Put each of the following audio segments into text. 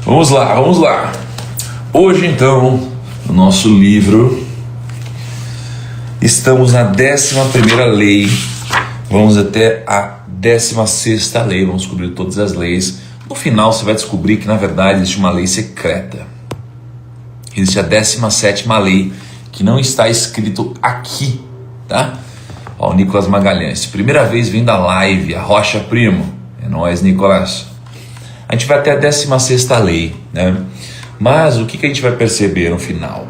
Vamos lá, vamos lá. Hoje então, no nosso livro, estamos na 11ª lei. Vamos até a 16ª lei, vamos descobrir todas as leis. No final você vai descobrir que na verdade existe uma lei secreta. Existe a 17ª lei, que não está escrito aqui, tá? Ó, o Nicolas Magalhães, primeira vez vindo da live, a Rocha Primo. É nóis, Nicolas. A gente vai até a 16ª lei, né? Mas o que a gente vai perceber no final?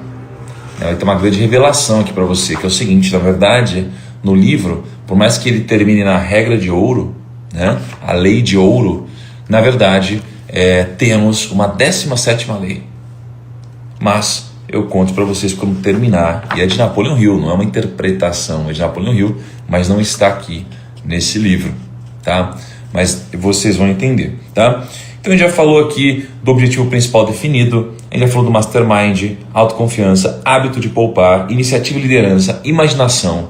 Vai ter uma grande revelação aqui para você, que é o seguinte: na verdade, no livro, por mais que ele termine na regra de ouro, né? A lei de ouro, na verdade, temos uma 17ª lei. Mas eu conto para vocês como terminar. E é de Napoleon Hill, não é uma interpretação, é de Napoleon Hill, mas não está aqui nesse livro, tá? Mas vocês vão entender, tá? Então a gente já falou aqui do objetivo principal definido, a gente já falou do mastermind, autoconfiança, hábito de poupar, iniciativa e liderança, imaginação,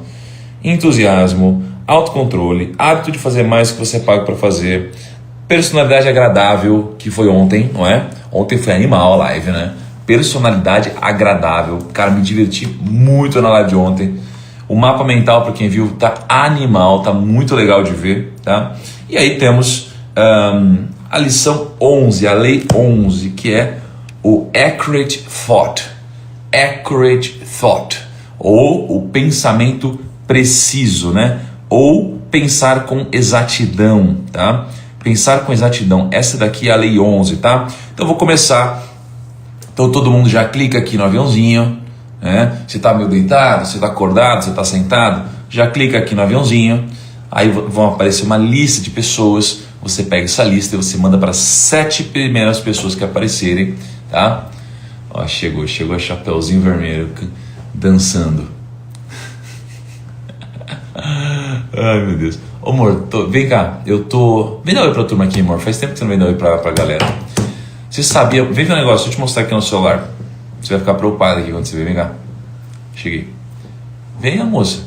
entusiasmo, autocontrole, hábito de fazer mais do que você paga para fazer, personalidade agradável, que foi ontem, não é? Ontem foi animal a live, né? Personalidade agradável, cara, me diverti muito na live de ontem. O mapa mental, para quem viu, tá animal, tá muito legal de ver, tá? E aí temos a lição 11, a lei 11, que é o accurate thought. Accurate thought, ou o pensamento preciso, né? Ou pensar com exatidão, tá? Pensar com exatidão, essa daqui é a lei 11, tá? Então eu vou começar. Então todo mundo já clica aqui no aviãozinho, né? Você está meio deitado, você está acordado, você está sentado, já clica aqui no aviãozinho, aí vão aparecer uma lista de pessoas, você pega essa lista e você manda para as 7 primeiras pessoas que aparecerem, tá? Ó, chegou a Chapeuzinho Vermelho dançando. Ai meu Deus. Ô amor, vem cá, vem dar oi pra turma aqui, amor, faz tempo que você não vem dar oi pra galera. Você sabia, vem ver um negócio, deixa eu te mostrar aqui no celular. Você vai ficar preocupado aqui quando você ver, vem cá. Cheguei. Venha, moça.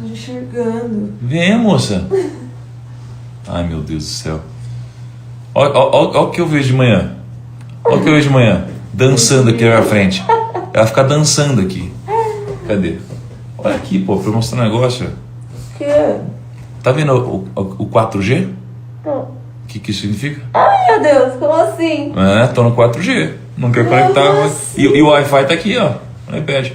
Tô enxergando. Venha, moça. Ai, meu Deus do céu. Olha o que eu vejo de manhã. Olha o que eu vejo de manhã. Dançando aqui na minha frente. Ela vai ficar dançando aqui. Cadê? Olha aqui, pô, pra eu mostrar um negócio. O quê? Tá vendo o 4G? Não. O que isso significa? Ai, meu Deus, como assim? Tô no 4G. Não quero conectar. Mas... E o Wi-Fi tá aqui, ó. No iPad.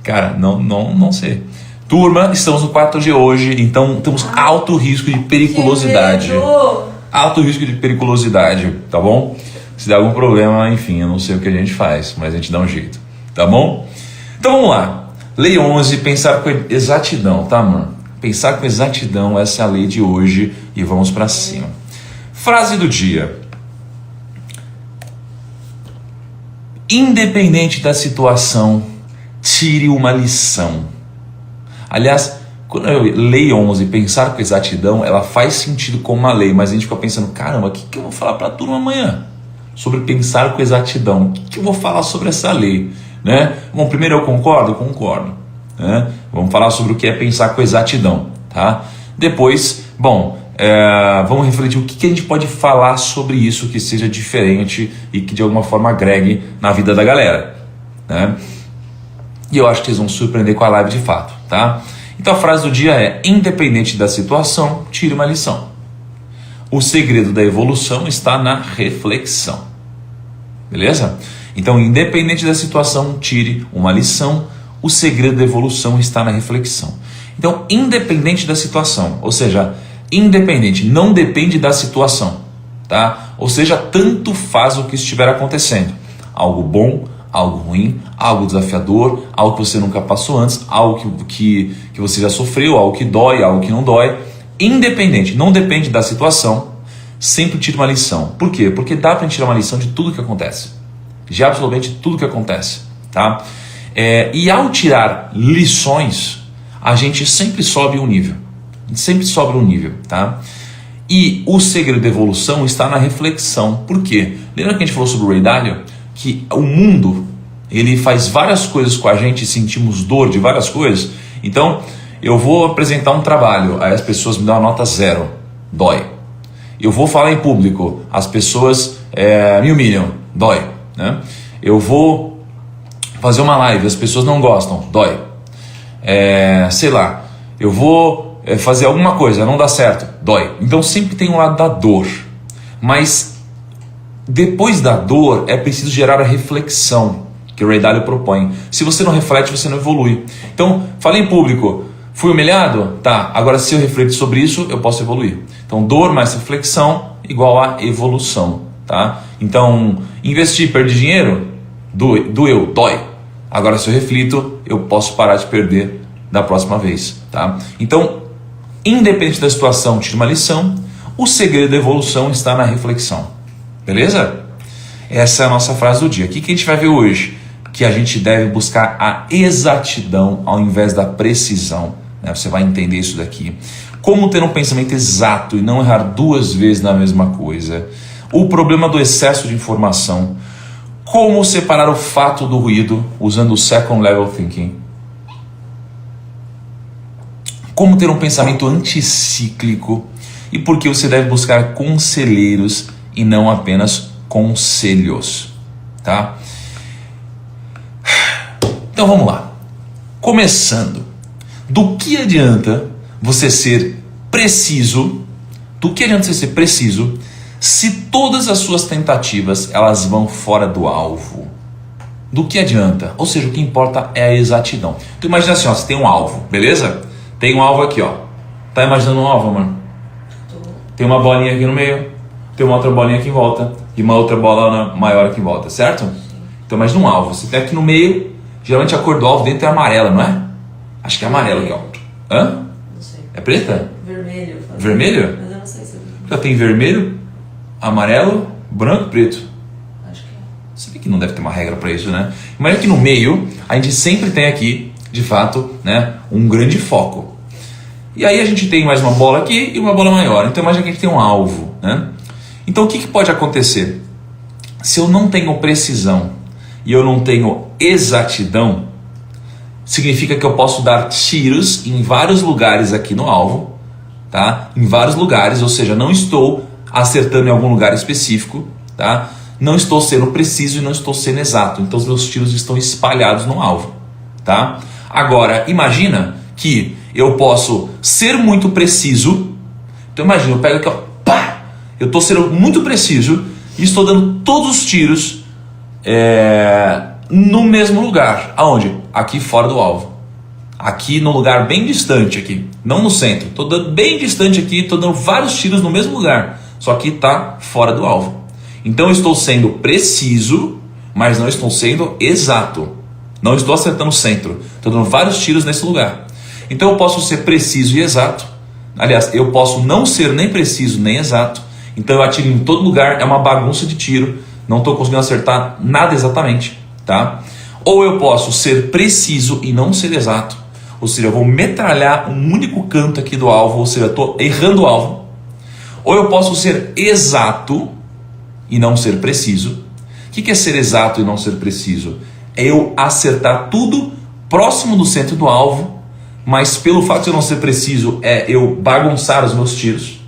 Cara, não sei. Turma, estamos no 4G hoje, então temos alto risco de periculosidade. Alto risco de periculosidade, tá bom? Se der algum problema, enfim, eu não sei o que a gente faz, mas a gente dá um jeito, tá bom? Então vamos lá. Lei 11, pensar com exatidão, tá, mano? Pensar com exatidão, essa é a lei de hoje e vamos pra cima. Frase do dia. Independente da situação, tire uma lição. Aliás, quando eu leio 11, pensar com exatidão, ela faz sentido como uma lei, mas a gente fica pensando, caramba, o que eu vou falar para a turma amanhã? Sobre pensar com exatidão. O que eu vou falar sobre essa lei? Né? Bom, primeiro eu concordo? Concordo. Né? Vamos falar sobre o que é pensar com exatidão. Tá? Depois, vamos refletir o que a gente pode falar sobre isso que seja diferente e que de alguma forma agregue na vida da galera, né? E eu acho que vocês vão surpreender com a live de fato, tá? Então a frase do dia é: independente da situação, tire uma lição. O segredo da evolução está na reflexão. Beleza? Então, independente da situação, tire uma lição. O segredo da evolução está na reflexão. Então, independente da situação, ou seja, independente, não depende da situação, tá? Ou seja, tanto faz o que estiver acontecendo. Algo bom, algo ruim, algo desafiador, algo que você nunca passou antes, algo que você já sofreu, algo que dói, algo que não dói. Independente, não depende da situação, sempre tira uma lição. Por quê? Porque dá pra gente tirar uma lição de tudo que acontece. De absolutamente tudo que acontece, tá? E ao tirar lições, a gente sempre sobe um nível. Sempre sobe um nível, tá? E o segredo da evolução está na reflexão. Por quê? Lembra que a gente falou sobre o Ray Dalio? Que o mundo, ele faz várias coisas com a gente e sentimos dor de várias coisas. Então, eu vou apresentar um trabalho, aí as pessoas me dão a nota 0, dói. Eu vou falar em público, as pessoas me humilham, dói, né? Eu vou fazer uma live, as pessoas não gostam, dói. Sei lá, eu vou fazer alguma coisa, não dá certo, dói. Então sempre tem um lado da dor, mas depois da dor é preciso gerar a reflexão que o Ray Dalio propõe. Se você não reflete, você não evolui. Então, falei em público, fui humilhado? Tá, agora se eu refletir sobre isso, eu posso evoluir. Então, dor mais reflexão igual a evolução, tá? Então, investir, perder dinheiro? Doeu, dói. Agora, se eu reflito, eu posso parar de perder da próxima vez, tá? Então, independente da situação, tire uma lição. O segredo da evolução está na reflexão. Beleza? Essa é a nossa frase do dia. O que a gente vai ver hoje? Que a gente deve buscar a exatidão ao invés da precisão, né? Você vai entender isso daqui. Como ter um pensamento exato e não errar 2 vezes na mesma coisa. O problema do excesso de informação. Como separar o fato do ruído usando o second level thinking. Como ter um pensamento anticíclico e por que você deve buscar conselheiros e não apenas conselhos, tá? Então vamos lá. Começando. Do que adianta você ser preciso? Do que adianta você ser preciso se todas as suas tentativas elas vão fora do alvo? Do que adianta? Ou seja, o que importa é a exatidão. Então imagina assim, ó, você tem um alvo, beleza? Tem um alvo aqui, ó. Tá imaginando um alvo, mano? Tem uma bolinha aqui no meio, tem uma outra bolinha aqui em volta e uma outra bola maior aqui em volta, certo? Então imagina um alvo. Você tem aqui no meio. Geralmente a cor do alvo dentro é amarela, não é? Acho que é amarelo aqui, ó. Hã? Não sei. É preta? Vermelho. Vermelho? Mas eu não sei se é vermelho. Já tem vermelho, amarelo, branco e preto. Acho que é. Sabe que não deve ter uma regra para isso, né? Imagina que no meio, a gente sempre tem aqui, de fato, né, um grande foco. E aí a gente tem mais uma bola aqui e uma bola maior. Então imagina que a gente tem um alvo, né? Então o que pode acontecer? Se eu não tenho precisão e eu não tenho exatidão, significa que eu posso dar tiros em vários lugares aqui no alvo, tá? Em vários lugares, ou seja, não estou acertando em algum lugar específico, tá? Não estou sendo preciso e não estou sendo exato. Então os meus tiros estão espalhados no alvo, tá? Agora, imagina que eu posso ser muito preciso. Então imagina, eu pego aqui, ó, pá! Eu estou sendo muito preciso e estou dando todos os tiros no mesmo lugar. Aonde? Aqui fora do alvo. Aqui no lugar bem distante aqui. Não no centro. Estou dando bem distante aqui. Estou dando vários tiros no mesmo lugar. Só que está fora do alvo. Então eu estou sendo preciso, mas não estou sendo exato. Não estou acertando o centro. Estou dando vários tiros nesse lugar. Então eu posso ser preciso e exato. Aliás, eu posso não ser nem preciso nem exato. Então eu atiro em todo lugar. É uma bagunça de tiro. Não estou conseguindo acertar nada exatamente, tá? Ou eu posso ser preciso e não ser exato. Ou seja, eu vou metralhar um único canto aqui do alvo. Ou seja, eu estou errando o alvo. Ou eu posso ser exato e não ser preciso. O que é ser exato e não ser preciso? É eu acertar tudo próximo do centro do alvo, mas pelo fato de eu não ser preciso, é eu bagunçar os meus tiros.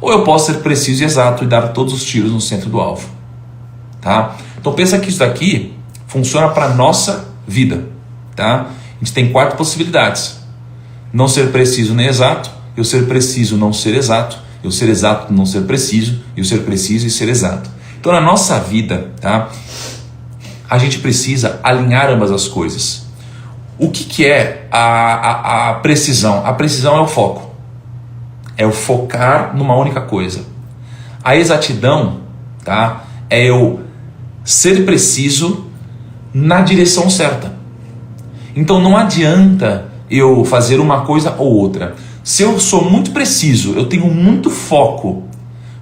Ou eu posso ser preciso e exato e dar todos os tiros no centro do alvo, tá? Então pensa que isso daqui funciona para a nossa vida, tá? A gente tem 4 possibilidades: não ser preciso nem exato, eu ser preciso não ser exato, eu ser exato não ser preciso, eu ser preciso e ser exato. Então na nossa vida, tá, a gente precisa alinhar ambas as coisas. O que é a precisão? A precisão é o foco. É o focar numa única coisa. A exatidão, tá, é eu ser preciso na direção certa. Então não adianta eu fazer uma coisa ou outra. Se eu sou muito preciso, eu tenho muito foco,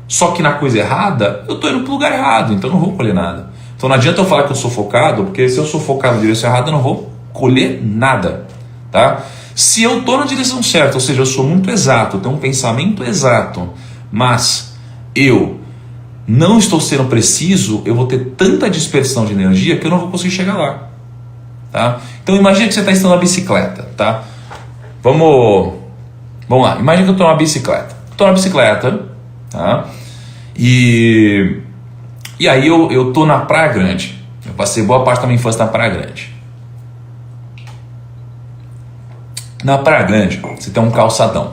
só que na coisa errada, eu estou indo para o lugar errado, então não vou colher nada. Então não adianta eu falar que eu sou focado, porque se eu sou focado na direção errada, eu não vou colher nada, tá? Se eu estou na direção certa, ou seja, eu sou muito exato, eu tenho um pensamento exato, mas eu não estou sendo preciso, eu vou ter tanta dispersão de energia que eu não vou conseguir chegar lá, tá? Então imagina que você está instando uma bicicleta, tá? Vamos lá, imagina que eu estou numa bicicleta. Estou na bicicleta, tá? E aí eu tô na Praia Grande. Eu passei boa parte da minha infância na Praia Grande. Na Praia Grande, você tem um calçadão,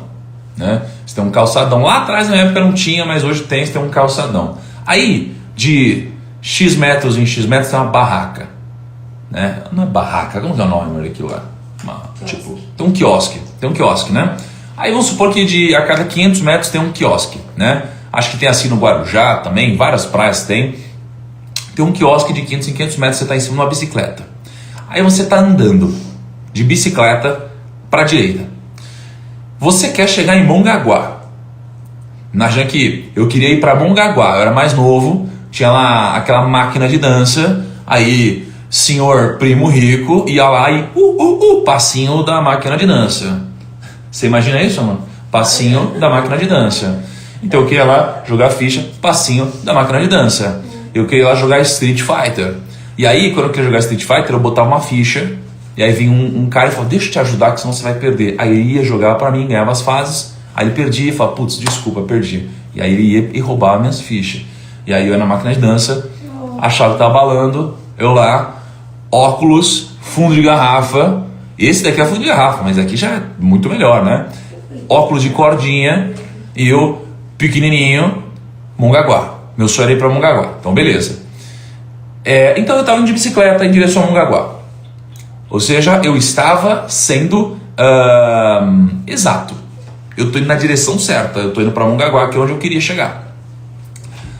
né? Você tem um calçadão. Lá atrás, na época, não tinha, mas hoje tem, você tem um calçadão. Aí, de X metros em X metros, tem uma barraca, né? Não é barraca, como é o nome daquilo lá? Tipo, tem um quiosque, né? Aí vamos supor que a cada 500 metros tem um quiosque, né? Acho que tem assim no Guarujá também, várias praias tem um quiosque de 500 em 500 metros, você está em cima de uma bicicleta. Aí você está andando de bicicleta para a direita. Você quer chegar em Mongaguá. Imagina que eu queria ir para Mongaguá, eu era mais novo, tinha lá aquela máquina de dança, aí senhor primo rico ia lá e passinho da máquina de dança. Você imagina isso, mano? Passinho da máquina de dança. Então eu queria lá jogar ficha, passinho da máquina de dança. Eu queria lá jogar Street Fighter. E aí, quando eu queria jogar Street Fighter, eu botava uma ficha. E aí vinha um cara e falava, deixa eu te ajudar, que senão você vai perder. Aí ele ia jogar pra mim, ganhava as fases. Aí ele perdia e falava, putz, desculpa, perdi. E aí ele ia e roubava minhas fichas. E aí eu ia na máquina de dança, achava que tava balando, eu lá, óculos, fundo de garrafa. Esse daqui é fundo de garrafa, mas aqui já é muito melhor, né? Óculos de cordinha e eu, pequenininho, Mongaguá. Meu sonho era ir para Mongaguá, então beleza. Então eu estava indo de bicicleta em direção a Mongaguá. Ou seja, eu estava sendo exato. Eu estou indo na direção certa, eu estou indo para Mongaguá, que é onde eu queria chegar.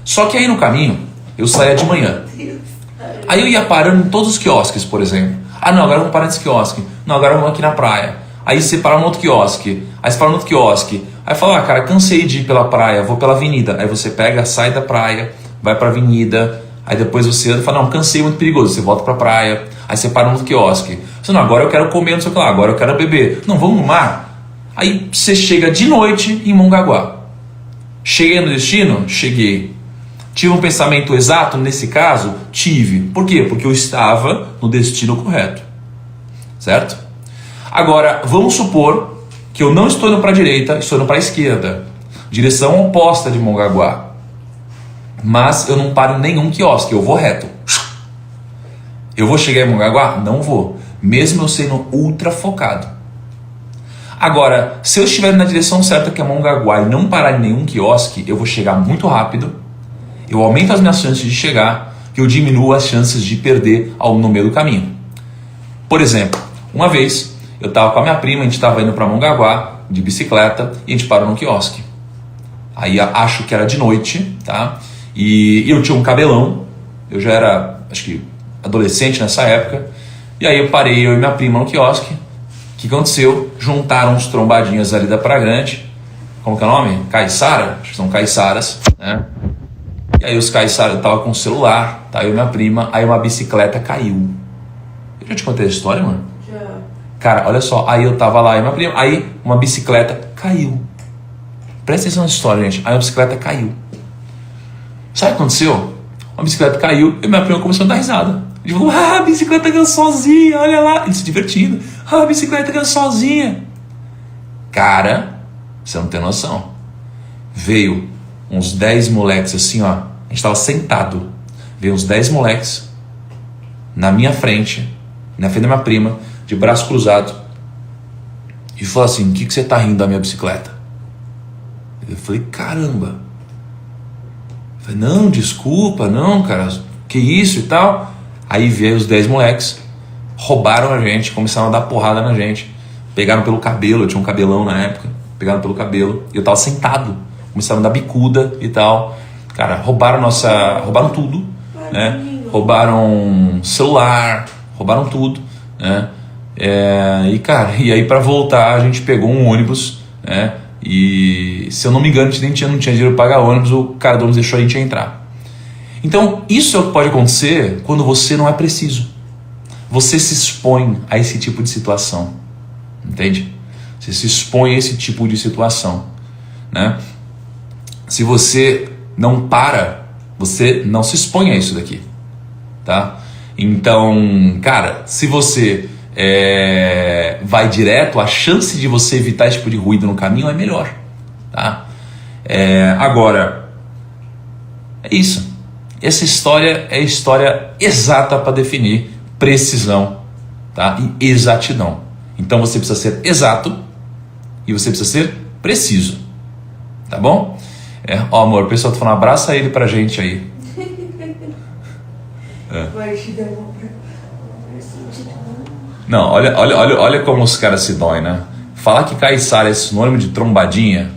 Só que aí no caminho, eu saía de manhã. Aí eu ia parando em todos os quiosques, por exemplo. Ah não, agora vamos parar nesse quiosque. Não, agora vamos aqui na praia. Aí você para no outro quiosque. Aí você para no outro quiosque. Aí fala, cara, cansei de ir pela praia, vou pela avenida. Aí você pega, sai da praia, vai pra avenida. Aí depois você anda e fala, não, cansei, muito perigoso. Você volta pra praia. Aí você para no outro quiosque. Você, não, agora eu quero comer, não sei o que lá, agora eu quero beber. Não, vamos no mar. Aí você chega de noite em Mongaguá. Cheguei no destino? Cheguei. Tive um pensamento exato nesse caso? Tive. Por quê? Porque eu estava no destino correto. Certo? Agora, vamos supor que eu não estou indo para a direita, estou indo para a esquerda. Direção oposta de Mongaguá. Mas eu não paro em nenhum quiosque, eu vou reto. Eu vou chegar em Mongaguá? Não vou. Mesmo eu sendo ultra focado. Agora, se eu estiver na direção certa que é Mongaguá e não parar em nenhum quiosque, eu vou chegar muito rápido. Eu aumento as minhas chances de chegar e eu diminuo as chances de perder no meio do caminho. Por exemplo, uma vez eu estava com a minha prima, a gente estava indo para Mongaguá de bicicleta e a gente parou num quiosque. Aí acho que era de noite, tá? E eu tinha um cabelão, eu já era, acho que, adolescente nessa época. E aí eu parei, eu e minha prima no quiosque. O que aconteceu? Juntaram uns trombadinhas ali da Praia Grande. Como que é o nome? Caiçara? Acho que são caiçaras, né? E aí os caiçaras, eu tava com o celular, tá? Eu e minha prima, aí uma bicicleta caiu. Eu já te contei a história, mano? Já. Cara, olha só, aí eu tava lá e minha prima, aí uma bicicleta caiu. Presta atenção nessa história, gente. Aí a bicicleta caiu. Sabe o que aconteceu? Uma bicicleta caiu e minha prima começou a dar risada. Ele falou, a bicicleta caiu sozinha, olha lá. Ele se divertindo. A bicicleta caiu sozinha. Cara, você não tem noção. Veio uns 10 moleques assim, ó. A gente tava sentado. Veio uns 10 moleques na minha frente, na frente da minha prima, de braço cruzado. E falou assim, o que você tá rindo da minha bicicleta? Eu falei, caramba. Eu falei, não, desculpa, não, cara. Que isso e tal. Aí veio os 10 moleques, roubaram a gente, começaram a dar porrada na gente. Pegaram pelo cabelo, eu tinha um cabelão na época. Pegaram pelo cabelo e eu tava sentado. Começaram a dar bicuda e tal. Cara, roubaram tudo, né? Roubaram celular, roubaram tudo, né? E cara, e aí pra voltar a gente pegou um ônibus, né? E se eu não me engano, a gente não tinha dinheiro para pagar ônibus, o cara do ônibus deixou a gente entrar. Então, isso é o que pode acontecer quando você não é preciso. Você se expõe a esse tipo de situação. Entende? Você se expõe a esse tipo de situação, né? Se você não para, você não se expõe a isso daqui, tá? Então, cara, se você vai direto, a chance de você evitar esse tipo de ruído no caminho é melhor, tá? Agora, É isso. Essa história é a história exata para definir precisão, tá? E exatidão. Então você precisa ser exato e você precisa ser preciso, tá bom? Ó, amor, o pessoal tá falando, abraça ele pra gente aí. Não, olha como os caras se doem, né? Falar que caiçara é sinônimo de trombadinha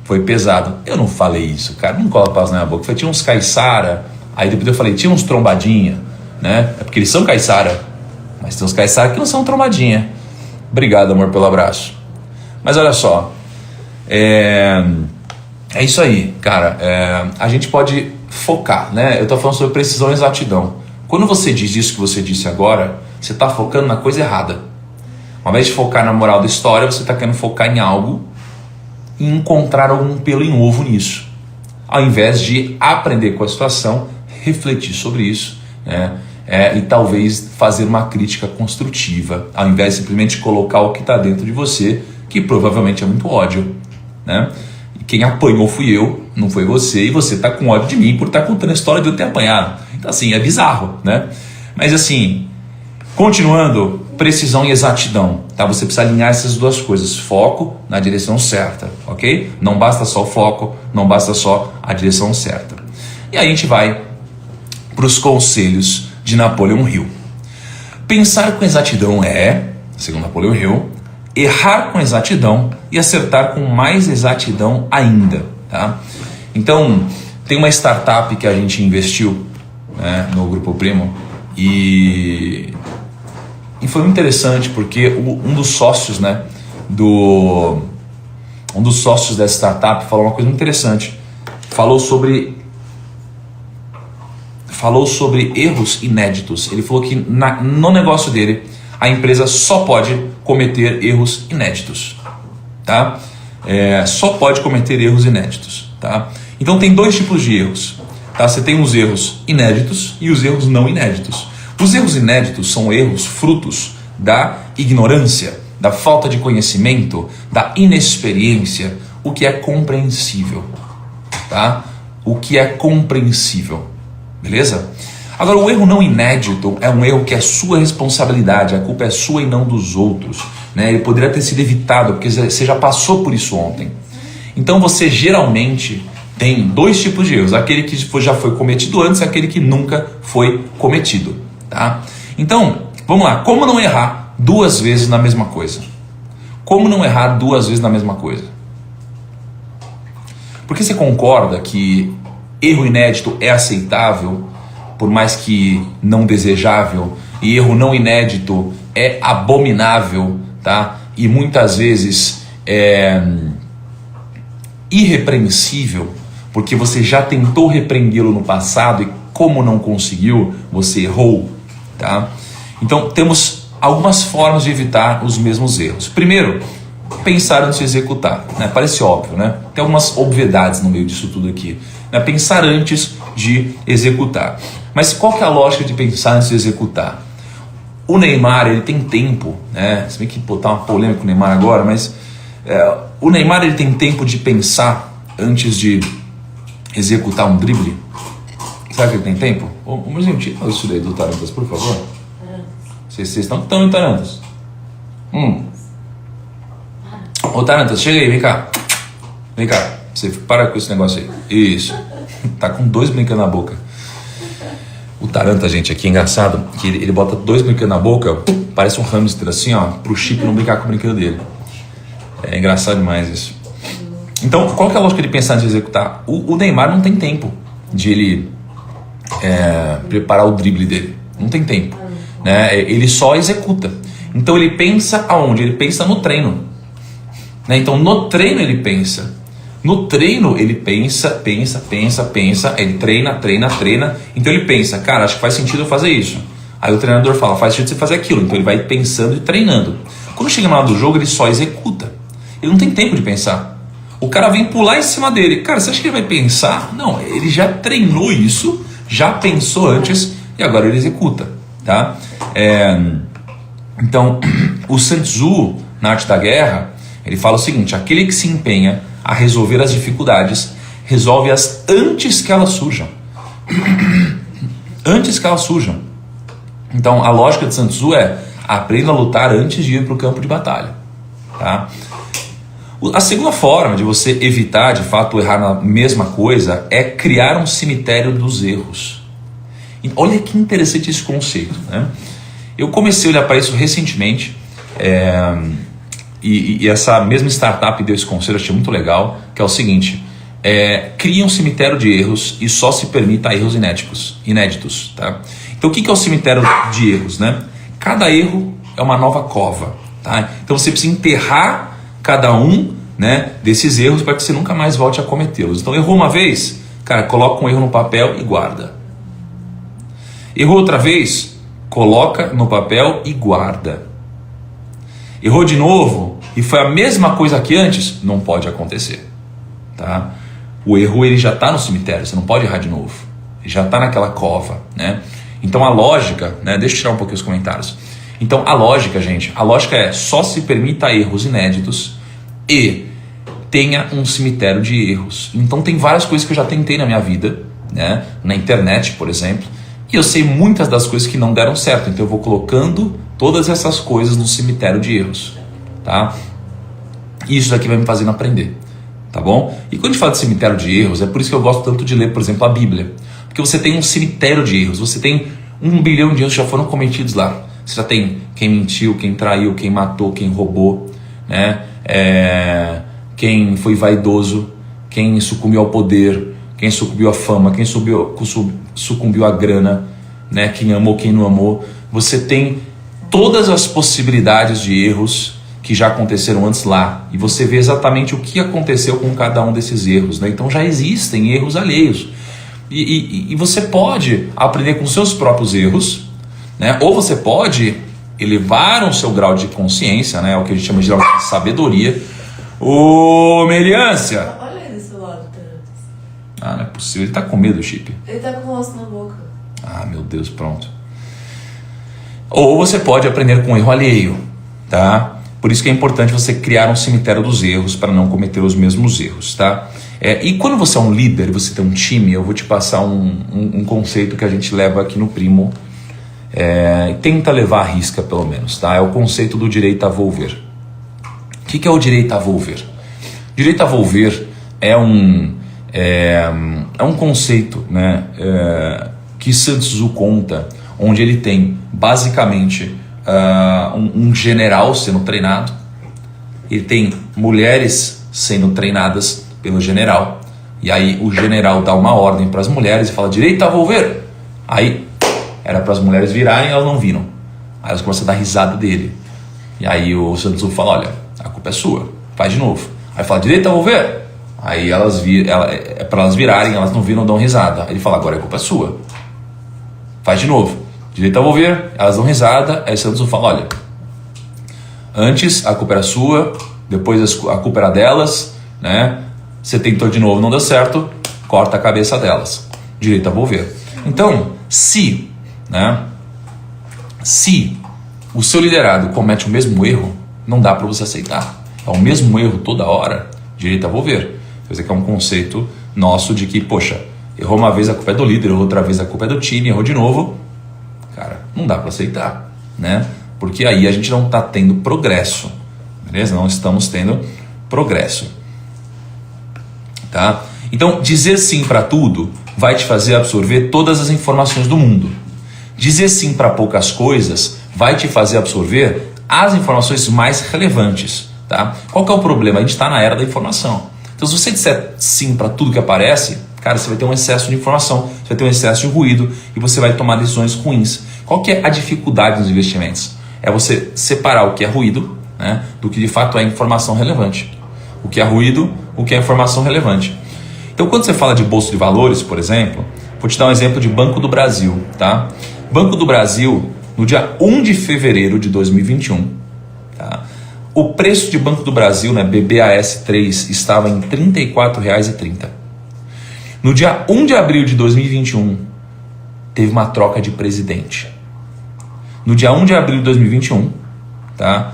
foi pesado. Eu não falei isso, cara. Não coloca palavras na minha boca. Eu falei, tinha uns caiçara. Aí depois eu falei, tinha uns trombadinha, né? É porque eles são caiçara. Mas tem uns caiçara que não são trombadinha. Obrigado, amor, pelo abraço. Mas olha só. É isso aí, cara. A gente pode focar, né? Eu tô falando sobre precisão e exatidão. Quando você diz isso que você disse agora, você tá focando na coisa errada. Ao invés de focar na moral da história, você tá querendo focar em algo e encontrar algum pelo em ovo nisso. Ao invés de aprender com a situação, refletir sobre isso, né? E talvez fazer uma crítica construtiva, ao invés de simplesmente colocar o que está dentro de você, que provavelmente é muito ódio, né? E quem apanhou fui eu, não foi você, e você está com ódio de mim por estar contando a história de eu ter apanhado. Então assim, é bizarro, né? Mas assim, continuando, precisão e exatidão, tá? Você precisa alinhar essas duas coisas, foco na direção certa, ok? Não basta só o foco, não basta só a direção certa. E aí a gente vai para os conselhos de Napoleão Hill. Pensar com exatidão é, segundo Napoleão Hill, errar com exatidão e acertar com mais exatidão ainda, tá? Então, tem uma startup que a gente investiu, né, no Grupo Primo e foi muito interessante porque um dos sócios, né, um dos sócios dessa startup falou uma coisa muito interessante. Falou sobre erros inéditos. Ele falou que no negócio dele a empresa só pode cometer erros inéditos, tá? Só pode cometer erros inéditos, tá? Então tem dois tipos de erros, tá? Você tem os erros inéditos e os erros não inéditos. Os erros inéditos são erros frutos da ignorância, da falta de conhecimento, da inexperiência, o que é compreensível, tá? O que é compreensível, beleza? Agora, o erro não inédito é um erro que é sua responsabilidade, a culpa é sua e não dos outros, né? Ele poderia ter sido evitado, porque você já passou por isso ontem. Então você geralmente tem dois tipos de erros, aquele que já foi cometido antes e aquele que nunca foi cometido, tá? Então, vamos lá, como não errar duas vezes na mesma coisa? Como não errar duas vezes na mesma coisa? Porque você concorda que erro inédito é aceitável, por mais que não desejável, e erro não inédito é abominável, tá? E muitas vezes é irrepreensível, porque você já tentou repreendê-lo no passado e como não conseguiu, você errou, tá? Então temos algumas formas de evitar os mesmos erros. Primeiro, pensar antes de executar, né? Parece óbvio, né? Tem algumas obviedades no meio disso tudo aqui, né? Pensar antes de executar. Mas qual que é a lógica de pensar antes de executar? O Neymar, ele tem tempo, né? Se bem que botar uma polêmica com o Neymar agora, mas o Neymar, ele tem tempo de pensar antes de executar um drible? Será que ele tem tempo? Mas gente, tira isso daí do Tarantas, por favor. Vocês estão em Tarantas? Ô Tarantas, chega aí, vem cá. Vem cá, você para com esse negócio aí. Isso. Tá com dois brincando na boca. O Taranta, gente, aqui é engraçado que ele bota dois brinquedos na boca, parece um hamster assim, ó, pro Chico não brincar com o brinquedo dele. É engraçado demais isso. Então, qual que é a lógica de pensar antes de executar? O Neymar não tem tempo de ele preparar o drible dele. Não tem tempo, né? Ele só executa. Então ele pensa aonde? Ele pensa no treino, né? Então no treino ele pensa. No treino ele pensa, ele treina. Então ele pensa, cara, acho que faz sentido eu fazer isso. Aí o treinador fala, faz sentido você fazer aquilo. Então ele vai pensando e treinando. Quando chega na hora do jogo, ele só executa. Ele não tem tempo de pensar. O cara vem pular em cima dele. Cara, você acha que ele vai pensar? Não, ele já treinou isso, já pensou antes e agora ele executa, tá? Então, o Sun Tzu, na Arte da Guerra, ele fala o seguinte: aquele que se empenha a resolver as dificuldades resolve-as antes que elas surjam. Antes que elas surjam. Então, a lógica de Sun Tzu é: aprenda a lutar antes de ir para o campo de batalha. Tá? A segunda forma de você evitar, de fato, errar na mesma coisa é criar um cemitério dos erros. E olha que interessante esse conceito, né? Eu comecei a olhar para isso recentemente, e essa mesma startup deu esse conselho, eu achei muito legal, que é o seguinte: cria um cemitério de erros e só se permita erros inéditos. Tá? Então o que é o cemitério de erros? Né? Cada erro é uma nova cova. Tá? Então você precisa enterrar cada um, né, desses erros para que você nunca mais volte a cometê-los. Então errou uma vez, cara, coloca um erro no papel e guarda. Errou outra vez, coloca no papel e guarda. Errou de novo e foi a mesma coisa que antes, não pode acontecer. Tá? O erro ele já está no cemitério, você não pode errar de novo. Ele já está naquela cova. Né? Então a lógica, né, deixa eu tirar um pouquinho os comentários. Então a lógica, gente, a lógica é: só se permita erros inéditos e tenha um cemitério de erros. Então tem várias coisas que eu já tentei na minha vida, né, na internet, por exemplo, e eu sei muitas das coisas que não deram certo, então eu vou colocando todas essas coisas no cemitério de erros, tá? E isso daqui vai me fazendo aprender, tá bom? E quando a gente fala de cemitério de erros, é por isso que eu gosto tanto de ler, por exemplo, a Bíblia, porque você tem um cemitério de erros, você tem 1 bilhão de erros que já foram cometidos lá. Você já tem quem mentiu, quem traiu, quem matou, quem roubou, né? Quem foi vaidoso, quem sucumbiu ao poder, quem sucumbiu à fama, quem sucumbiu à grana, né? Quem amou, quem não amou. Você tem todas as possibilidades de erros que já aconteceram antes lá, e você vê exatamente o que aconteceu com cada um desses erros, né? Então já existem erros alheios, e você pode aprender com seus próprios erros, né? Ou você pode elevar o seu grau de consciência, né? O que a gente chama de sabedoria. Ô, Meliância! Olha ele desse lado, Thanatos. Ah, não é possível. Ele tá com medo, Chip. Ele tá com o rosto na boca. Ah, meu Deus, pronto. Ou você pode aprender com erro alheio, tá? Por isso que é importante você criar um cemitério dos erros para não cometer os mesmos erros, tá? E quando você é um líder, você tem um time, eu vou te passar um conceito que a gente leva aqui no Primo, tenta levar à risca pelo menos, tá? É o conceito do direito a volver. O que é o direito a volver? Direito a volver é um conceito, né, que Sun Tzu conta, onde ele tem basicamente um general sendo treinado, ele tem mulheres sendo treinadas pelo general, e aí o general dá uma ordem para as mulheres e fala: direito a volver. Aí era para as mulheres virarem, elas não viram. Aí elas começam a dar risada dele. E aí o Sun Tzu fala: olha, a culpa é sua, faz de novo. Aí fala: direito a volver. Aí elas é para elas virarem, elas não viram, dão risada. Aí ele fala: agora a culpa é sua, faz de novo. Direito a volver, elas dão risada. Aí o Sun Tzu fala: olha, antes a culpa era sua, depois a culpa era delas, né? Você tentou de novo, não deu certo, corta a cabeça delas. Direito a volver. Então, se o seu liderado comete o mesmo erro, não dá para você aceitar. É o mesmo erro toda hora, direito a volver. Quer dizer que é um conceito nosso de que, poxa, errou uma vez, a culpa é do líder, errou outra vez, a culpa é do time, errou de novo. Cara, não dá para aceitar, né? Porque aí a gente não está tendo progresso, beleza? Não estamos tendo progresso, tá? Então, dizer sim para tudo vai te fazer absorver todas as informações do mundo. Dizer sim para poucas coisas vai te fazer absorver as informações mais relevantes, tá? Qual que é o problema? A gente está na era da informação. Então, se você disser sim para tudo que aparece, cara, você vai ter um excesso de informação, você vai ter um excesso de ruído e você vai tomar decisões ruins. Qual que é a dificuldade nos investimentos? É você separar o que é ruído, né, do que de fato é informação relevante. O que é ruído, o que é informação relevante. Então, quando você fala de bolsa de valores, por exemplo, vou te dar um exemplo de Banco do Brasil, tá? Banco do Brasil, no dia 1 de fevereiro de 2021, tá? O preço de Banco do Brasil, né, BBAS3, estava em R$ 34,30. No dia 1 de abril de 2021, teve uma troca de presidente. No dia 1 de abril de 2021, tá?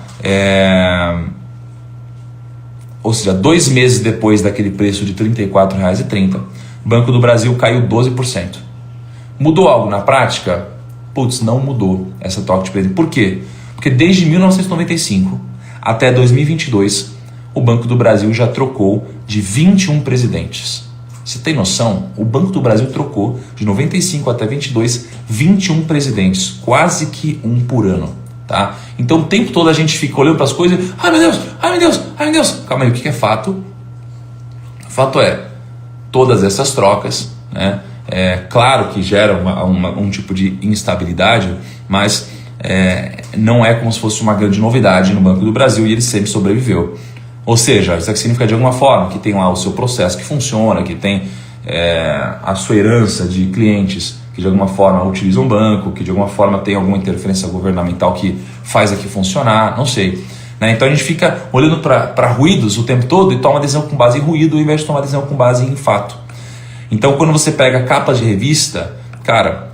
ou seja, 2 meses depois daquele preço de R$ 34,30, Banco do Brasil caiu 12%. Mudou algo na prática? Putz, não mudou essa troca de presidente. Por quê? Porque desde 1995 até 2022, o Banco do Brasil já trocou de 21 presidentes. Você tem noção? O Banco do Brasil trocou de 95 até 22, 21 presidentes, quase que um por ano. Tá? Então o tempo todo a gente fica olhando para as coisas e, ai meu Deus, ai meu Deus, ai meu Deus. Calma aí, o que é fato? Fato é, todas essas trocas, né, claro que geram um tipo de instabilidade, mas não é como se fosse uma grande novidade no Banco do Brasil e ele sempre sobreviveu. Ou seja, isso aqui significa de alguma forma que tem lá o seu processo que funciona, que tem a sua herança de clientes que de alguma forma utilizam o banco, que de alguma forma tem alguma interferência governamental que faz aqui funcionar, não sei. Né? Então a gente fica olhando para ruídos o tempo todo e toma decisão com base em ruído ao invés de tomar decisão com base em fato. Então quando você pega capas de revista, cara,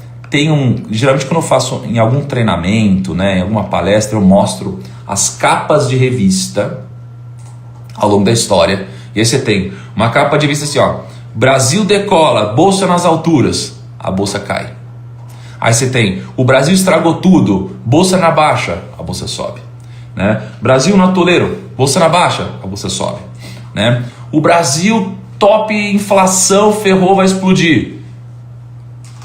geralmente quando eu faço em algum treinamento, né, em alguma palestra, eu mostro as capas de revista ao longo da história. E aí você tem uma capa de revista assim, ó, Brasil decola, bolsa nas alturas, a bolsa cai. Aí você tem, o Brasil estragou tudo, bolsa na baixa, a bolsa sobe. Né? Brasil no atoleiro, bolsa na baixa, a bolsa sobe. Né? O Brasil top inflação, ferrou, vai explodir,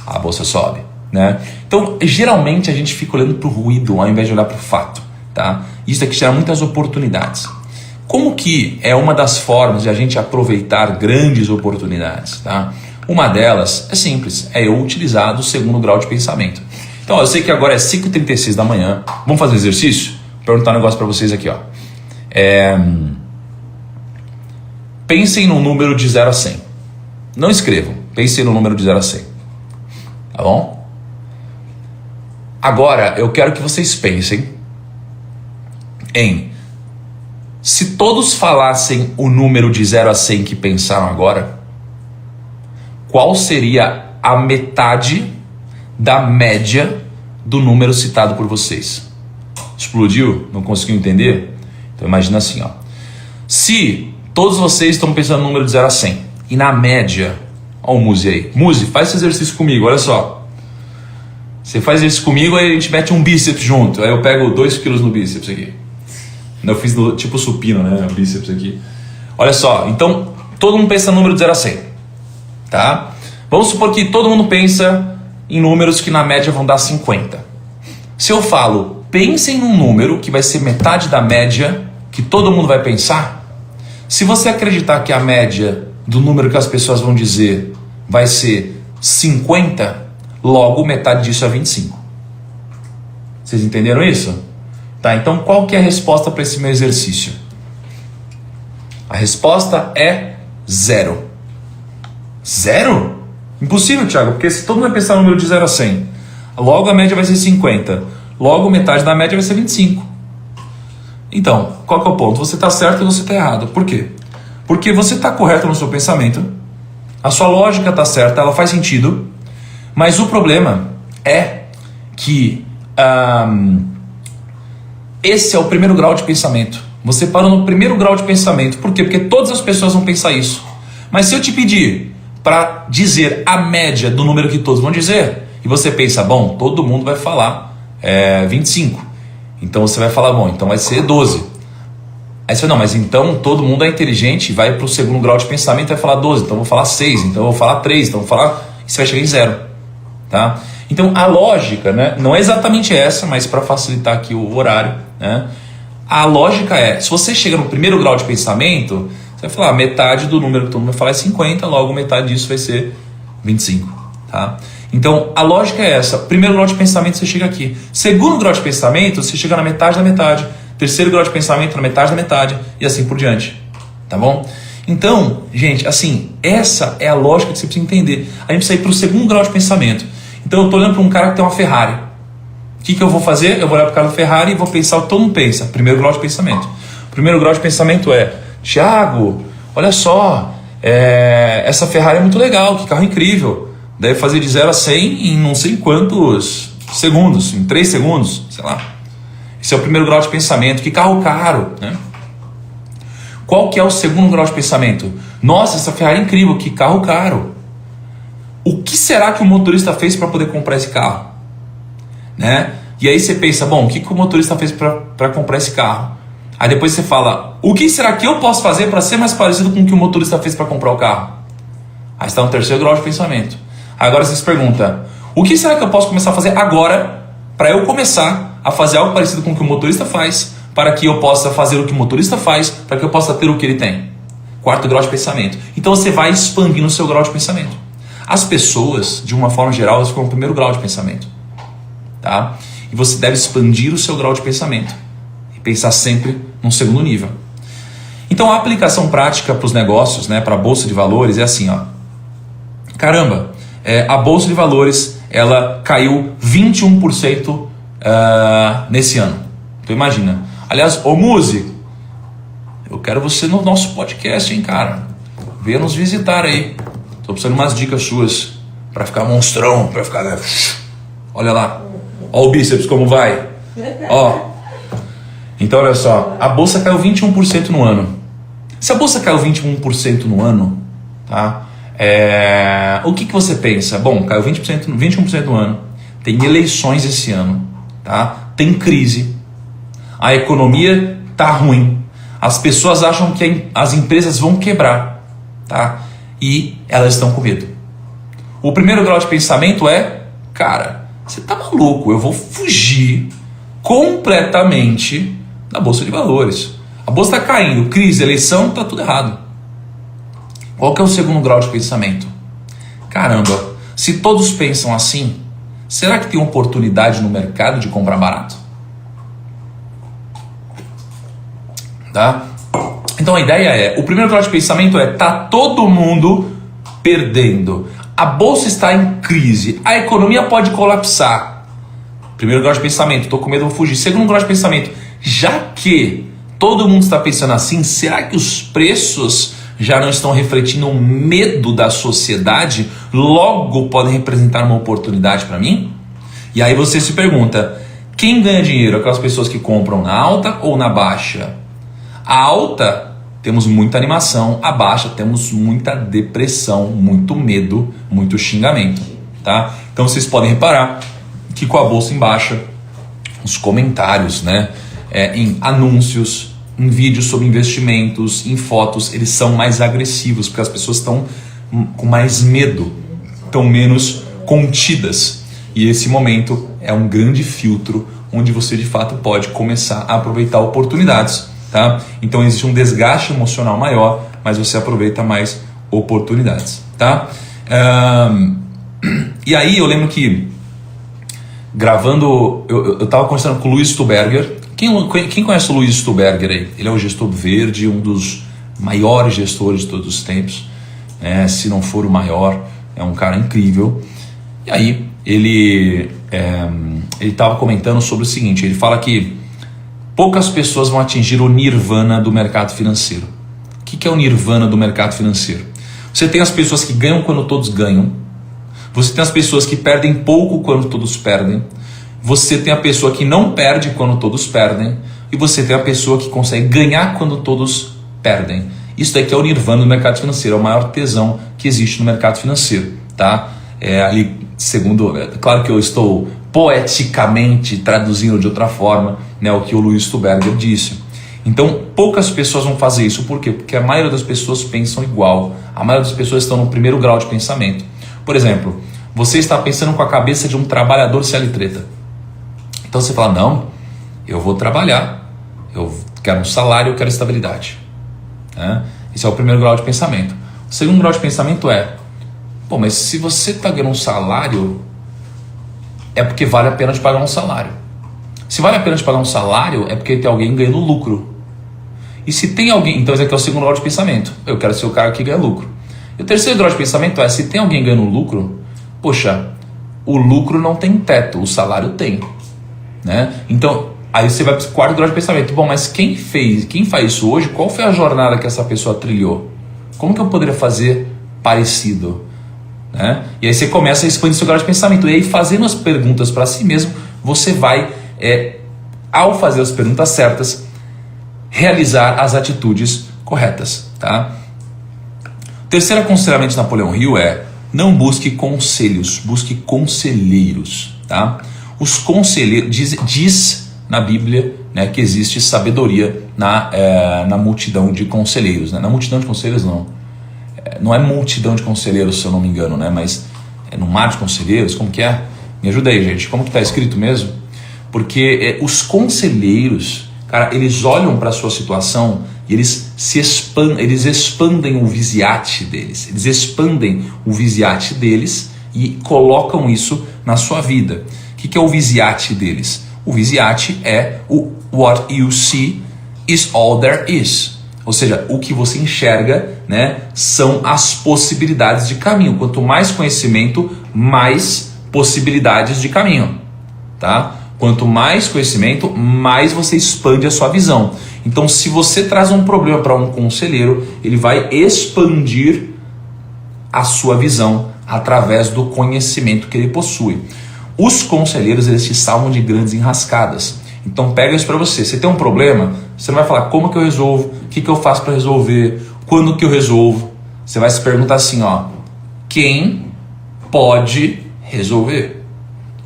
a bolsa sobe. Né? Então, geralmente a gente fica olhando para o ruído ao invés de olhar para o fato. Tá? Isso aqui gera muitas oportunidades. Como que é uma das formas de a gente aproveitar grandes oportunidades? Tá? Uma delas é simples, é eu utilizar do segundo grau de pensamento. Então, eu sei que agora é 5h36 da manhã, vamos fazer um exercício? Vou perguntar um negócio para vocês aqui. Ó. Pensem no número de 0 a 100. Não escrevam, pensem no número de 0 a 100. Tá bom? Agora, eu quero que vocês pensem em... Se todos falassem o número de 0 a 100 que pensaram agora, qual seria a metade da média do número citado por vocês? Explodiu? Não conseguiu entender? Então imagina assim, ó. Se todos vocês estão pensando no número de 0 a 100 e na média, ó o Muzi aí. Muzi, faz esse exercício comigo, olha só. Você faz isso comigo, aí a gente mete um bíceps junto. Aí eu pego 2 quilos no bíceps aqui. Eu fiz tipo supino, né? O bíceps aqui. Olha só, então todo mundo pensa no número de 0 a 100. Tá? Vamos supor que todo mundo pensa em números que na média vão dar 50. Se eu falo, pensem num número que vai ser metade da média que todo mundo vai pensar, se você acreditar que a média do número que as pessoas vão dizer vai ser 50, logo metade disso é 25. Vocês entenderam isso? Tá, então qual que é a resposta para esse meu exercício? A resposta é 0. 0? Impossível, Thiago, porque se todo mundo vai pensar no número de 0 a 100, logo a média vai ser 50, logo metade da média vai ser 25. Então, qual que é o ponto? Você está certo e você está errado. Por quê? Porque você está correto no seu pensamento, a sua lógica está certa, ela faz sentido, mas o problema é que... esse é o primeiro grau de pensamento. Você parou no primeiro grau de pensamento. Por quê? Porque todas as pessoas vão pensar isso. Mas se eu te pedir para dizer a média do número que todos vão dizer, e você pensa, bom, todo mundo vai falar 25. Então você vai falar, bom, então vai ser 12. Aí você fala, não, mas então todo mundo é inteligente, vai para o segundo grau de pensamento e vai falar 12. Então eu vou falar 6, então eu vou falar 3, então eu vou falar... E você vai chegar em 0. Tá? Então a lógica, né, não é exatamente essa, mas para facilitar aqui o horário, né, a lógica é, se você chega no primeiro grau de pensamento, você vai falar, metade do número que todo mundo vai falar é 50, logo metade disso vai ser 25. Tá? Então a lógica é essa, primeiro grau de pensamento você chega aqui, segundo grau de pensamento você chega na metade da metade, terceiro grau de pensamento na metade da metade e assim por diante. Tá bom? Então, gente, assim, essa é a lógica que você precisa entender. A gente precisa ir para o segundo grau de pensamento. Então eu estou olhando para um cara que tem uma Ferrari. O que eu vou fazer? Eu vou olhar para o cara da Ferrari e vou pensar o que todo mundo pensa. Primeiro grau de pensamento. O primeiro grau de pensamento é, Thiago, olha só, essa Ferrari é muito legal, que carro incrível. Deve fazer de 0 a 100 em não sei quantos segundos, em 3 segundos, sei lá. Esse é o primeiro grau de pensamento. Que carro caro, né? Qual que é o segundo grau de pensamento? Nossa, essa Ferrari é incrível, que carro caro. O que será que o motorista fez para poder comprar esse carro? Né? E aí você pensa, bom, o que o motorista fez para comprar esse carro? Aí depois você fala, o que será que eu posso fazer para ser mais parecido com o que o motorista fez para comprar o carro? Aí está no terceiro grau de pensamento. Aí agora você se pergunta, o que será que eu posso começar a fazer agora para eu começar a fazer algo parecido com o que o motorista faz, para que eu possa fazer o que o motorista faz, para que eu possa ter o que ele tem? Quarto grau de pensamento. Então você vai expandindo o seu grau de pensamento. As pessoas, de uma forma geral, elas ficam no primeiro grau de pensamento. Tá? E você deve expandir o seu grau de pensamento e pensar sempre num segundo nível. Então a aplicação prática para os negócios, né, para a Bolsa de Valores é assim, ó. Caramba, a Bolsa de Valores ela caiu 21% nesse ano. Então imagina. Aliás, ô músico, eu quero você no nosso podcast, hein, cara. Venha nos visitar aí. Tô precisando de umas dicas suas para ficar monstrão, para ficar... Olha lá. Ó o bíceps como vai. Ó. Então olha só, a bolsa caiu 21% no ano. Se a bolsa caiu 21% no ano, tá? O que você pensa? Bom, caiu 21% no ano. Tem eleições esse ano, tá? Tem crise. A economia tá ruim. As pessoas acham que as empresas vão quebrar, tá? E elas estão com medo. O primeiro grau de pensamento é, cara, você tá maluco, eu vou fugir completamente da Bolsa de Valores. A bolsa está caindo, crise, eleição, tá tudo errado. Qual que é o segundo grau de pensamento? Caramba, se todos pensam assim, será que tem oportunidade no mercado de comprar barato? Tá? Então a ideia é, o primeiro grau de pensamento é, tá todo mundo perdendo. A bolsa está em crise, a economia pode colapsar. Primeiro grau de pensamento, tô com medo, vou fugir. Segundo grau de pensamento, já que todo mundo está pensando assim, será que os preços já não estão refletindo o medo da sociedade? Logo podem representar uma oportunidade para mim? E aí você se pergunta, quem ganha dinheiro? Aquelas pessoas que compram na alta ou na baixa? A alta, temos muita animação. A baixa, temos muita depressão, muito medo, muito xingamento. Tá? Então vocês podem reparar que com a bolsa em baixa, os comentários, né, em anúncios, em vídeos sobre investimentos, em fotos, eles são mais agressivos, porque as pessoas estão com mais medo, estão menos contidas. E esse momento é um grande filtro onde você de fato pode começar a aproveitar oportunidades. Tá? Então existe um desgaste emocional maior, mas você aproveita mais oportunidades. Tá? E aí eu lembro que gravando, eu estava conversando com o Luiz Stuberger. Quem conhece o Luiz Stuberger aí? Ele é o gestor verde, um dos maiores gestores de todos os tempos, se não for o maior, é um cara incrível. E aí ele estava comentando sobre o seguinte, ele fala que poucas pessoas vão atingir o nirvana do mercado financeiro. O que é o nirvana do mercado financeiro? Você tem as pessoas que ganham quando todos ganham, você tem as pessoas que perdem pouco quando todos perdem, você tem a pessoa que não perde quando todos perdem, e você tem a pessoa que consegue ganhar quando todos perdem. Isso daqui é o nirvana do mercado financeiro, é o maior tesão que existe no mercado financeiro. Tá? Ali, segundo, claro que eu estou poeticamente traduzindo de outra forma, né, o que o Luiz Stuberger disse. Então, poucas pessoas vão fazer isso. Por quê? Porque a maioria das pessoas pensam igual. A maioria das pessoas estão no primeiro grau de pensamento. Por exemplo, você está pensando com a cabeça de um trabalhador CLT. Então você fala, não, eu vou trabalhar, eu quero um salário, eu quero estabilidade. Esse é o primeiro grau de pensamento. O segundo grau de pensamento é, pô, mas se você está ganhando um salário, é porque vale a pena te pagar um salário. Se vale a pena te pagar um salário, é porque tem alguém ganhando lucro. E se tem alguém, então esse aqui é o segundo grau de pensamento. Eu quero ser o cara que ganha lucro. E o terceiro grau de pensamento é, se tem alguém ganhando lucro, poxa, o lucro não tem teto, o salário tem. Né? Então, aí você vai para o quarto grau de pensamento. Bom, mas quem faz isso hoje? Qual foi a jornada que essa pessoa trilhou? Como que eu poderia fazer parecido? Né? E aí você começa a expandir seu grau de pensamento. E aí, fazendo as perguntas para si mesmo, você vai, ao fazer as perguntas certas, realizar as atitudes corretas, tá? O terceiro aconselhamento de Napoleão Hill é: não busque conselhos, busque conselheiros, tá? Os conselheiros, diz na Bíblia, né, que existe sabedoria na multidão de conselheiros, né? Na multidão de conselheiros não é multidão de conselheiros, se eu não me engano, né? Mas é no mar de conselheiros, como que é? Me ajuda aí, gente, como que está escrito mesmo? Porque os conselheiros, cara, eles olham para a sua situação e eles expandem o visiate deles. Eles expandem o visiate deles e colocam isso na sua vida. O que é o visiate deles? O visiate é o what you see is all there is. Ou seja, o que você enxerga, né, são as possibilidades de caminho. Quanto mais conhecimento, mais possibilidades de caminho, tá? Quanto mais conhecimento, mais você expande a sua visão. Então, se você traz um problema para um conselheiro, ele vai expandir a sua visão através do conhecimento que ele possui. Os conselheiros, eles te salvam de grandes enrascadas. Então, pega isso para você. Você tem um problema, você não vai falar como que eu resolvo, o que eu faço para resolver, quando que eu resolvo. Você vai se perguntar assim, ó, quem pode resolver?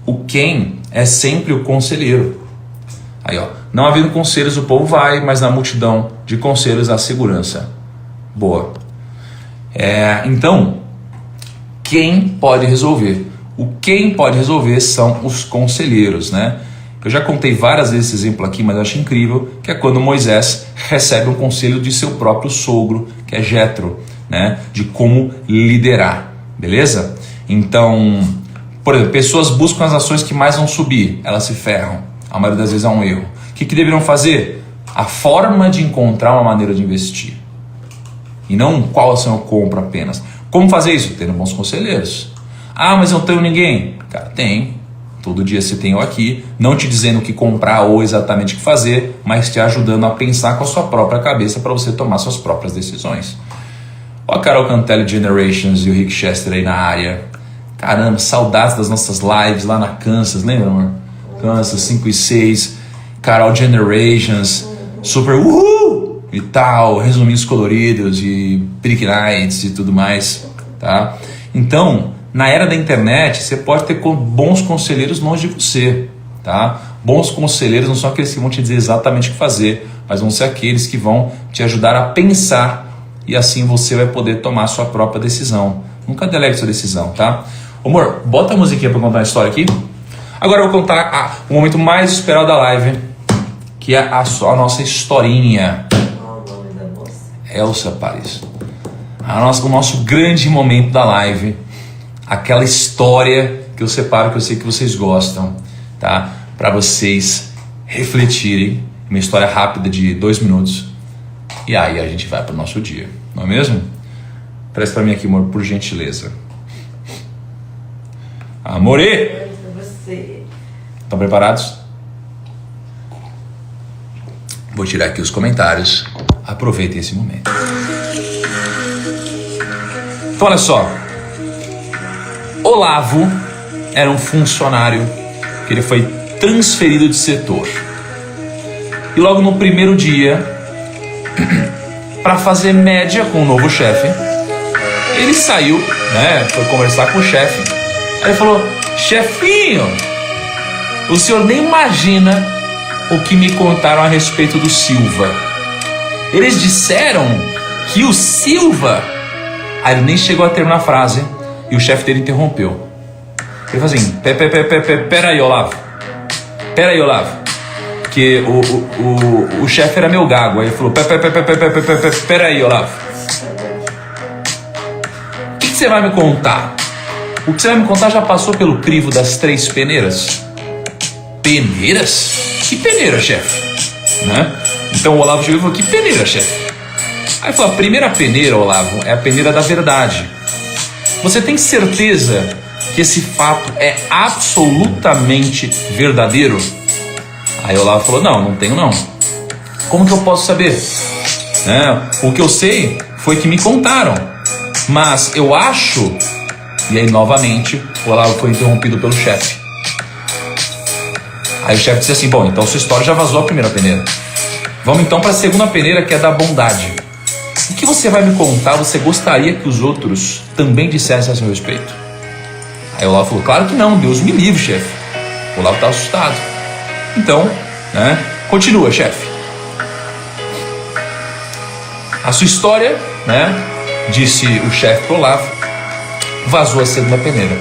O quem é sempre o conselheiro. Aí, ó, não havendo conselhos o povo vai, mas na multidão de conselhos há segurança. Boa. Então, quem pode resolver? O quem pode resolver são os conselheiros, né? Eu já contei várias vezes esse exemplo aqui, mas eu acho incrível, que é quando Moisés recebe um conselho de seu próprio sogro, que é Jetro, né? De como liderar, beleza? Então, por exemplo, pessoas buscam as ações que mais vão subir, elas se ferram. A maioria das vezes é um erro. O que deveriam fazer? A forma de encontrar uma maneira de investir. E não qual ação eu compro apenas. Como fazer isso? Tendo bons conselheiros. Ah, mas eu não tenho ninguém. Cara, tem. Todo dia você tem eu aqui, não te dizendo o que comprar ou exatamente o que fazer, mas te ajudando a pensar com a sua própria cabeça para você tomar suas próprias decisões. Ó a Carol Cantelli Generations e o Rick Chester aí na área. Caramba, saudades das nossas lives lá na Kansas, lembra, amor? Kansas 5 e 6, Carol Generations, super e tal, resuminhos coloridos e Brick Nights e tudo mais, tá? Então, na era da internet, você pode ter bons conselheiros longe de você, tá? Bons conselheiros não são aqueles que vão te dizer exatamente o que fazer, mas vão ser aqueles que vão te ajudar a pensar e assim você vai poder tomar a sua própria decisão. Nunca delegue sua decisão, tá? Amor, bota a musiquinha para contar a história aqui. Agora eu vou contar o momento mais esperado da live, que é a nossa historinha. Qual o nome da moça? Elsa Paris. O nosso grande momento da live. Aquela história que eu separo, que eu sei que vocês gostam, tá? Para vocês refletirem. Uma história rápida de 2 minutos. E aí a gente vai para o nosso dia, não é mesmo? Presta para mim aqui, amor, por gentileza. Amore! Estão preparados? Vou tirar aqui os comentários. Aproveitem esse momento. Então olha só. Olavo era um funcionário que ele foi transferido de setor. E logo no primeiro dia, para fazer média com o novo chefe, ele saiu, né, foi conversar com o chefe. Aí ele falou: chefinho, o senhor nem imagina o que me contaram a respeito do Silva. Eles disseram que o Silva... Aí ele nem chegou a terminar a frase e o chefe dele interrompeu. Ele falou assim: pera aí, Olavo. Pera aí, Olavo. Porque o chefe era meu gago. Aí ele falou: pera aí, Olavo. O que você vai me contar? O que você vai me contar já passou pelo crivo das 3 peneiras? Peneiras? Que peneira, chefe? Né? Então o Olavo chegou e falou: que peneira, chefe? Aí falou: a primeira peneira, Olavo, é a peneira da verdade. Você tem certeza que esse fato é absolutamente verdadeiro? Aí o Olavo falou: não tenho não. Como que eu posso saber? O que eu sei foi que me contaram. Mas eu acho... E aí novamente o Olavo foi interrompido pelo chefe. Aí o chefe disse assim: bom, então sua história já vazou a primeira peneira. Vamos então para a segunda peneira, que é da bondade. O que você vai me contar, você gostaria que os outros também dissessem a seu respeito? Aí o Olavo falou, claro que não, Deus me livre, chefe. O Olavo está assustado. Então, né? Continua, chefe. A sua história, né? Disse o chefe pro Olavo, vazou a segunda peneira.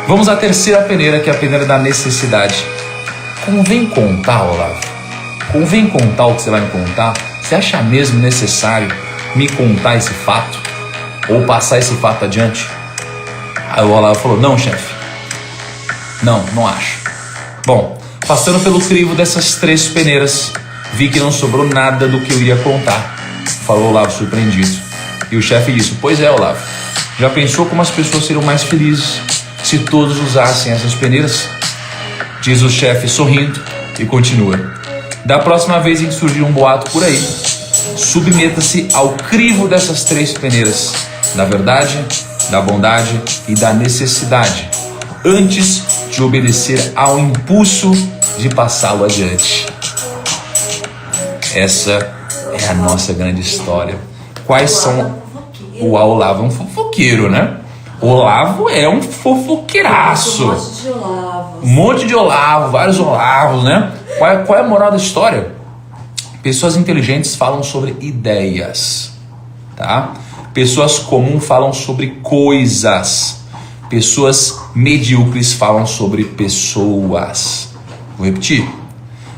Vamos à terceira peneira, que é a peneira da necessidade. Convém contar, Olavo? Convém contar o que você vai me contar? Você acha mesmo necessário me contar esse fato? Ou passar esse fato adiante? Aí o Olavo falou, não, chefe. Não acho. Bom, passando pelo crivo dessas 3 peneiras, vi que não sobrou nada do que eu iria contar. Falou o Olavo surpreendido. E o chefe disse, pois é, Olavo, já pensou como as pessoas seriam mais felizes se todos usassem essas peneiras? Diz o chefe sorrindo e continua. Da próxima vez em que surgir um boato por aí, submeta-se ao crivo dessas 3 peneiras, da verdade, da bondade e da necessidade, antes de obedecer ao impulso de passá-lo adiante. Essa é a nossa grande história. Quais são... O Olavo é um fofoqueiro, né? O Olavo é um fofoqueiraço. Um monte de Olavo, vários Olavos, né? Qual é a moral da história? Pessoas inteligentes falam sobre ideias, tá? Pessoas comuns falam sobre coisas. Pessoas medíocres falam sobre pessoas. Vou repetir.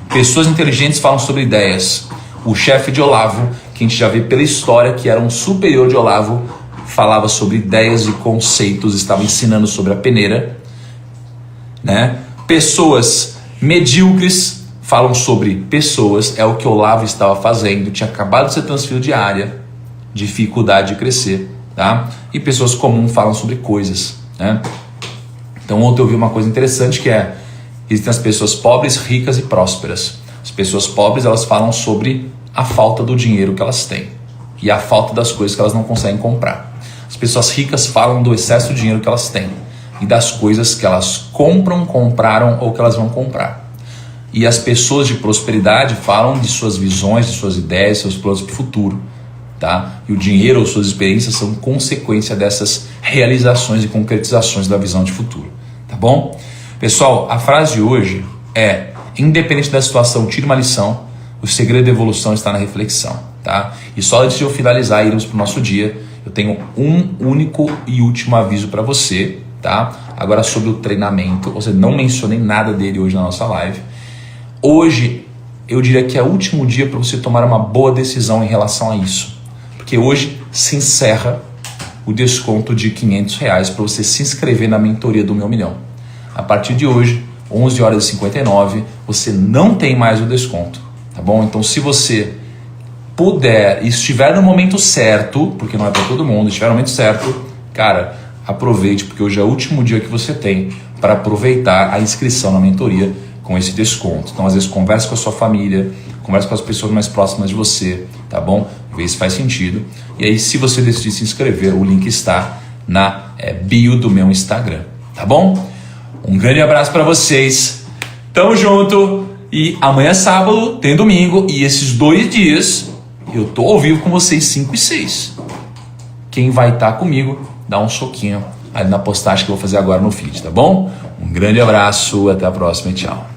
Pessoas inteligentes falam sobre ideias. O chefe de Olavo, que a gente já vê pela história que era um superior de Olavo, falava sobre ideias e conceitos, estava ensinando sobre a peneira, né? Pessoas medíocres falam sobre pessoas, é o que Olavo estava fazendo, tinha acabado de ser transferido de área, dificuldade de crescer, tá? E pessoas comuns falam sobre coisas, né? Então ontem eu vi uma coisa interessante que é, existem as pessoas pobres, ricas e prósperas. As pessoas pobres, elas falam sobre a falta do dinheiro que elas têm e a falta das coisas que elas não conseguem comprar. As pessoas ricas falam do excesso de dinheiro que elas têm e das coisas que elas compraram ou que elas vão comprar. E as pessoas de prosperidade falam de suas visões, de suas ideias, seus planos para o futuro, tá? E o dinheiro ou suas experiências são consequência dessas realizações e concretizações da visão de futuro, tá bom? Pessoal, a frase de hoje é: independente da situação, tire uma lição. O segredo da evolução está na reflexão, tá? E só antes de eu finalizar e irmos para o nosso dia, eu tenho um único e último aviso para você, tá? Agora sobre o treinamento, ou seja, não mencionei nada dele hoje na nossa live. Hoje, eu diria que é o último dia para você tomar uma boa decisão em relação a isso. Porque hoje se encerra o desconto de R$500 para você se inscrever na mentoria do Meu Milhão. A partir de hoje, 11h59, você não tem mais o desconto, tá bom? Então, se você puder e estiver no momento certo, porque não é para todo mundo, estiver no momento certo, cara, aproveite, porque hoje é o último dia que você tem para aproveitar a inscrição na mentoria com esse desconto. Então, às vezes, converse com a sua família, converse com as pessoas mais próximas de você, tá bom? Vê se faz sentido. E aí, se você decidir se inscrever, o link está na bio do meu Instagram, tá bom? Um grande abraço para vocês. Tamo junto. E amanhã sábado tem domingo. E esses 2 dias eu tô ao vivo com vocês 5 e 6. Quem vai estar comigo, dá um soquinho ali na postagem que eu vou fazer agora no feed, tá bom? Um grande abraço. Até a próxima e tchau.